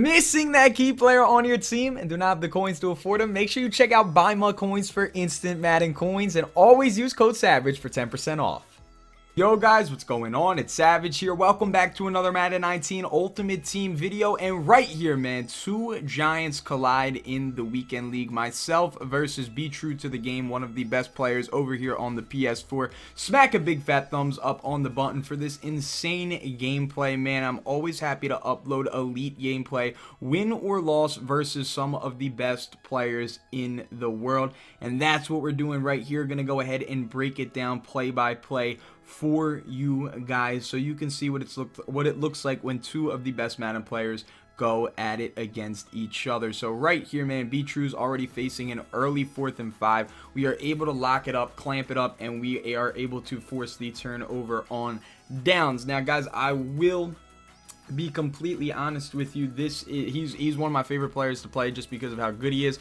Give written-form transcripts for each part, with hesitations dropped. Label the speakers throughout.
Speaker 1: Missing that key player on your team and do not have the coins to afford them? Make sure you check out Buy My Coins for instant Madden coins and always use code SAVAGE for 10% off. Yo guys, what's going on? It's Savage here. Welcome back to another Madden 19 Ultimate Team video. And right here, man, two giants collide in the weekend league. Myself versus Be True to the Game, one of the best players over here on the PS4. Smack a big fat thumbs up on the button for this insane gameplay, man. I'm always happy to upload elite gameplay, win or loss versus some of the best players in the world. And that's what we're doing right here. Gonna go ahead and break it down play by play for you guys so you can see what it looks like when two of the best Madden players go at it against each other. So right here, man, Be True's already facing an early 4th and 5. We are able to lock it up, clamp it up, and we are able to force the turnover on downs. Now guys, I will be completely honest with you, he's one of my favorite players to play just because of how good he is.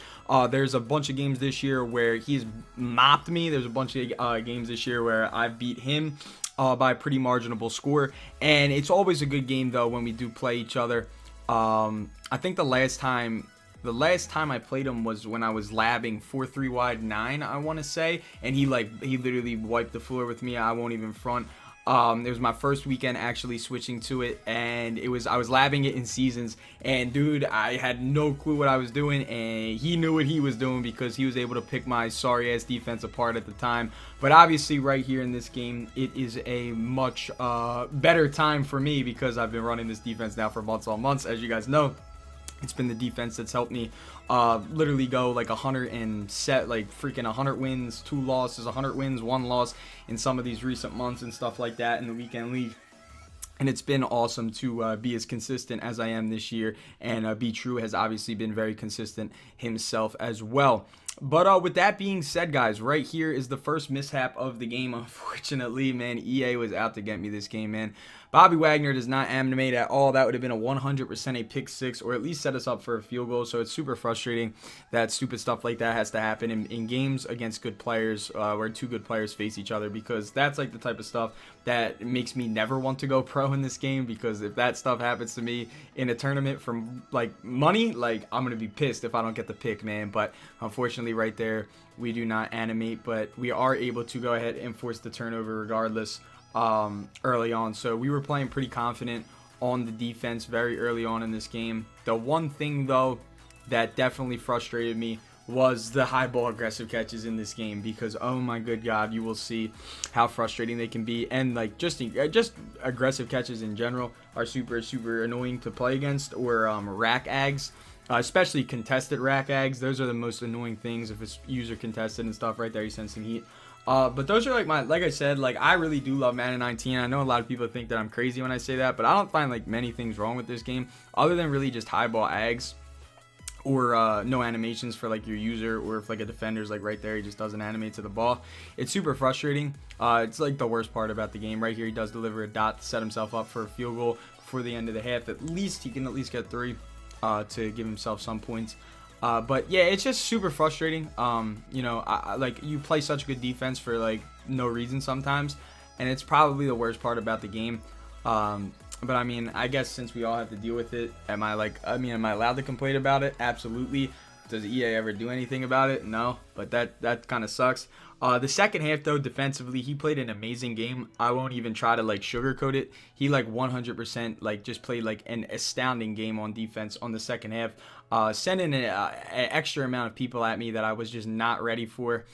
Speaker 1: There's a bunch of games this year where he's mopped me. There's a bunch of games this year where I beat him by a pretty marginable score, and it's always a good game though when we do play each other. I think the last time I played him was when I was labbing 4-3 wide 9, I want to say, and he literally wiped the floor with me. I won't even front. It was my first weekend actually switching to it, and I was labbing it in seasons, and dude, I had no clue what I was doing, and he knew what he was doing because he was able to pick my sorry ass defense apart at the time. But obviously right here in this game, it is a much better time for me because I've been running this defense now for months on months. As you guys know, it's been the defense that's helped me literally go like 100 and set like freaking 100 wins, 2 losses, 100 wins, 1 loss in some of these recent months and stuff like that in the weekend league. And it's been awesome to be as consistent as I am this year. And Be True has obviously been very consistent himself as well. But with that being said, guys, right here is the first mishap of the game. Unfortunately, man, EA was out to get me this game, man. Bobby Wagner does not animate at all. That would have been a 100% a pick 6, or at least set us up for a field goal. So it's super frustrating that stupid stuff like that has to happen in games against good players, where two good players face each other, because that's like the type of stuff that makes me never want to go pro in this game. Because if that stuff happens to me in a tournament for like money, like I'm gonna be pissed if I don't get the pick, man. But unfortunately, right there, we do not animate, but we are able to go ahead and force the turnover regardless early on. So we were playing pretty confident on the defense very early on in this game. The one thing though that definitely frustrated me was the high ball aggressive catches in this game, because oh my good god, you will see how frustrating they can be. And like just aggressive catches in general are super annoying to play against, or rack ags. Especially contested rack ags. Those are the most annoying things if it's user contested and stuff. Right there, he's sensing heat. But those are like I said, like I really do love Madden 19. I know a lot of people think that I'm crazy when I say that, but I don't find like many things wrong with this game other than really just high ball ags, or no animations for like your user, or if like a defender's like right there, he just doesn't animate to the ball. It's super frustrating. It's like the worst part about the game. Right here, he does deliver a dot to set himself up for a field goal before the end of the half. At least he can at least get 3 to give himself some points. But yeah, it's just super frustrating. You know, like you play such good defense for like no reason sometimes, and it's probably the worst part about the game. But I mean, I guess since we all have to deal with it, am I allowed to complain about it? Absolutely. Does EA ever do anything about it? No, but that kind of sucks. The second half though, defensively, he played an amazing game. I won't even try to like sugarcoat it. He like 100% like just played like an astounding game on defense on the second half, sending an extra amount of people at me that I was just not ready for.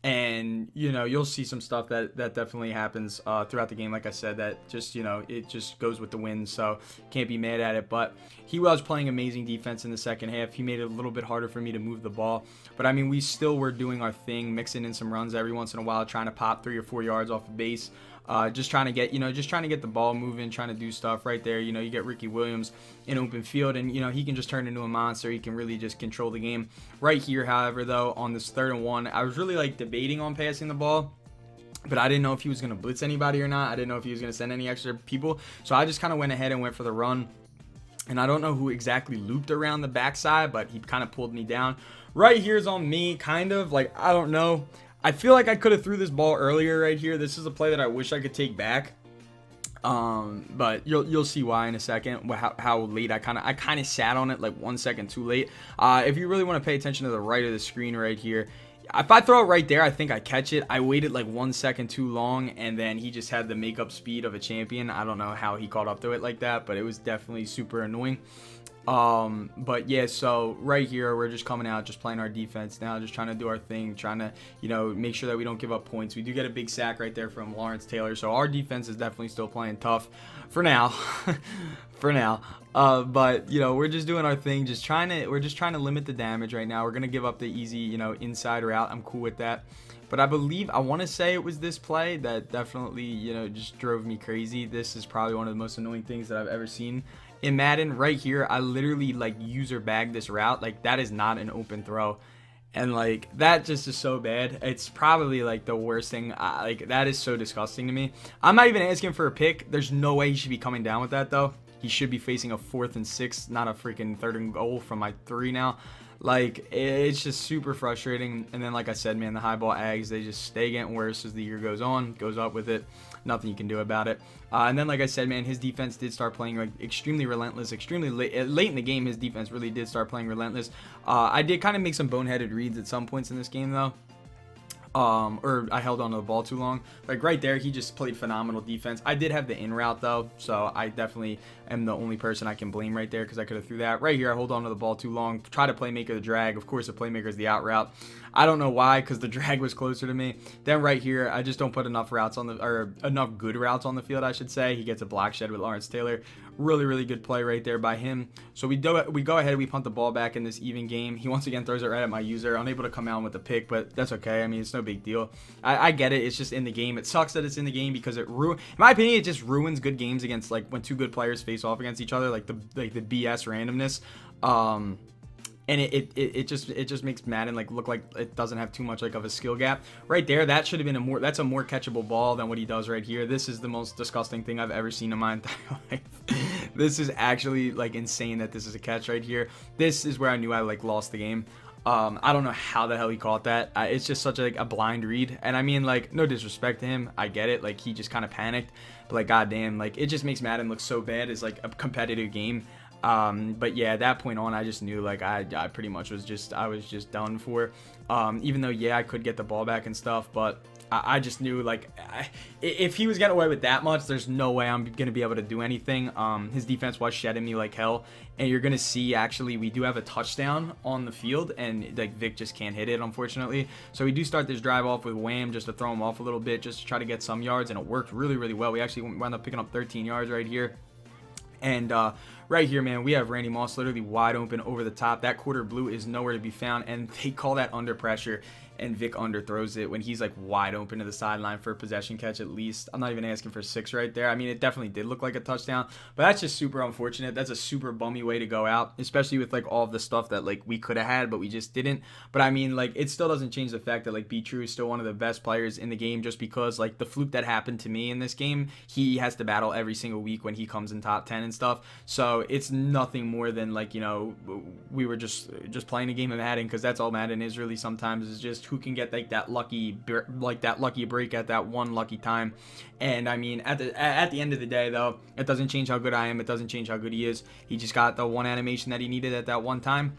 Speaker 1: And you know, you'll see some stuff that definitely happens throughout the game. Like I said, that just, you know, it just goes with the wind, so can't be mad at it. But he was playing amazing defense in the second half. He made it a little bit harder for me to move the ball, but I mean, we still were doing our thing, mixing in some runs every once in a while, trying to pop 3 or 4 yards off of base. Just trying to get the ball moving, trying to do stuff right there. You know, you get Ricky Williams in open field, and you know, he can just turn into a monster. He can really just control the game. Right here, however, though, on this 3rd and 1, I was really like debating on passing the ball, but I didn't know if he was going to blitz anybody or not. I didn't know if he was going to send any extra people, so I just kind of went ahead and went for the run. And I don't know who exactly looped around the backside, but he kind of pulled me down. Right here's on me, kind of like, I don't know. I feel like I could have threw this ball earlier right here. This is a play that I wish I could take back. But you'll see why in a second, how late I kind of sat on it like 1 second too late. If you really want to pay attention to the right of the screen right here, if I throw it right there, I think I catch it. I waited like 1 second too long, and then he just had the makeup speed of a champion. I don't know how he caught up to it like that, but it was definitely super annoying. But yeah, so right here we're just coming out, just playing our defense now, just trying to do our thing, trying to, you know, make sure that we don't give up points. We do get a big sack right there from Lawrence Taylor, so our defense is definitely still playing tough for now. For now. But you know, we're just doing our thing, we're just trying to limit the damage right now. We're gonna give up the easy, you know, inside route. I'm cool with that. But I want to say it was this play that definitely, you know, just drove me crazy. This is probably one of the most annoying things that I've ever seen in Madden. Right here, I literally like user bagged this route. Like, that is not an open throw, and like that just is so bad. It's probably like the worst thing. Like, that is so disgusting to me. I'm not even asking for a pick. There's no way he should be coming down with that though. He should be facing a 4th and 6, not a freaking 3rd and goal from my 3 now. Like, it's just super frustrating. And then, like I said, man, the high ball ags, they just stay getting worse as the year goes on, goes up with it. Nothing you can do about it. And then, like I said, man, his defense did start playing like extremely relentless, extremely late in the game. His defense really did start playing relentless. I did kind of make some boneheaded reads at some points in this game though. Or I held onto the ball too long. Like right there, he just played phenomenal defense. I did have the in route though, so I definitely am the only person I can blame right there, because I could have threw that. Right here, I hold onto the ball too long, try to playmaker the drag. Of course, the playmaker is the out route. I don't know why, because the drag was closer to me. Then right here, I just don't put enough routes on the, or enough good routes on the field, I should say. He gets a block shed with Lawrence Taylor. Really, really good play right there by him. So we go ahead, we punt the ball back in this even game. He once again throws it right at my user, unable to come out with the pick, but that's okay. I mean, it's no big deal. I get it. It's just in the game. It sucks that it's in the game, because in my opinion, it just ruins good games against, like, when two good players face off against each other, like the BS randomness. And it just makes Madden like look like it doesn't have too much like of a skill gap. Right there, that should have been that's a more catchable ball than what he does right here. This is the most disgusting thing I've ever seen in my entire life. This is actually like insane that this is a catch right here. This is where I knew I like lost the game. I don't know how the hell he caught that. It's just such a blind read. And I mean, like, no disrespect to him, I get it, like, he just kind of panicked, but like, goddamn, like, it just makes Madden look so bad as like a competitive game. But yeah, at that point on, I just knew like I pretty much was just done for. Even though, yeah, I could get the ball back and stuff, but I just knew like if he was getting away with that much, there's no way I'm gonna be able to do anything. His defense was shedding me like hell, and you're gonna see actually we do have a touchdown on the field, and like Vic just can't hit it, unfortunately. So we do start this drive off with Wham just to throw him off a little bit, just to try to get some yards, and it worked really, really well. We actually wound up picking up 13 yards right here. And right here, man, we have Randy Moss literally wide open over the top. That quarter blue is nowhere to be found, and they call that under pressure, and Vic underthrows it when he's like wide open to the sideline for a possession catch at least. I'm not even asking for 6 right there. I mean, it definitely did look like a touchdown, but that's just super unfortunate. That's a super bummy way to go out, especially with like all of the stuff that like we could have had, but we just didn't. But I mean, like, it still doesn't change the fact that like B True is still one of the best players in the game, just because like the fluke that happened to me in this game, he has to battle every single week when he comes in top 10 and stuff. So it's nothing more than like, you know, we were just playing a game of Madden, because that's all Madden is really sometimes, is just who can get like that lucky break at that one lucky time. And I mean, at the end of the day though, it doesn't change how good I am, it doesn't change how good he is. He just got the one animation that he needed at that one time,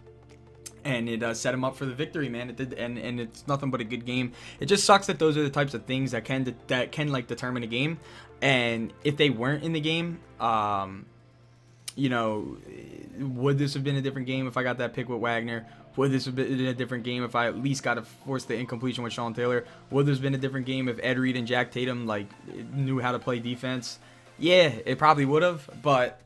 Speaker 1: and it set him up for the victory, man. It did, and it's nothing but a good game. It just sucks that those are the types of things that can like determine a game, and if they weren't in the game, you know, would this have been a different game if I got that pick with Wagner? Would this have been a different game if I at least got to force the incompletion with Sean Taylor? Would this have been a different game if Ed Reed and Jack Tatum like knew how to play defense? Yeah, it probably would have, but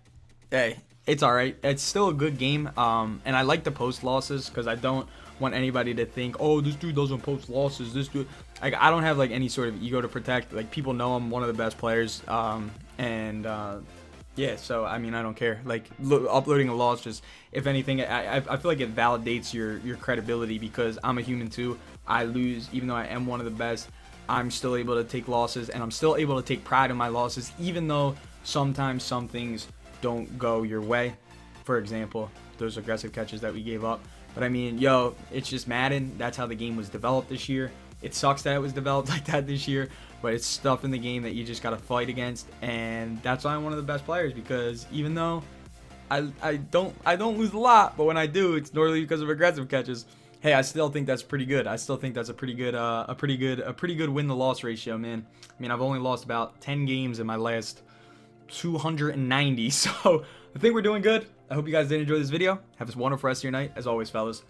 Speaker 1: hey, it's all right. It's still a good game. And I like the post losses, because I don't want anybody to think, oh, this dude doesn't post losses. This dude, like, I don't have like any sort of ego to protect. Like, people know I'm one of the best players. Yeah, so I mean, I don't care. Like, uploading a loss, just, if anything, I feel like it validates your credibility, because I'm a human too. I lose, even though I am one of the best. I'm still able to take losses, and I'm still able to take pride in my losses, even though sometimes some things don't go your way. For example, those aggressive catches that we gave up. But I mean, yo, it's just Madden. That's how the game was developed this year. It sucks that it was developed like that this year, but it's stuff in the game that you just got to fight against, and that's why I'm one of the best players, because even though I don't lose a lot, but when I do, it's normally because of aggressive catches. Hey, I still think that's pretty good. I still think that's a pretty good win-to-loss ratio, man. I mean, I've only lost about 10 games in my last 290, so I think we're doing good. I hope you guys did enjoy this video. Have a wonderful rest of your night. As always, fellas.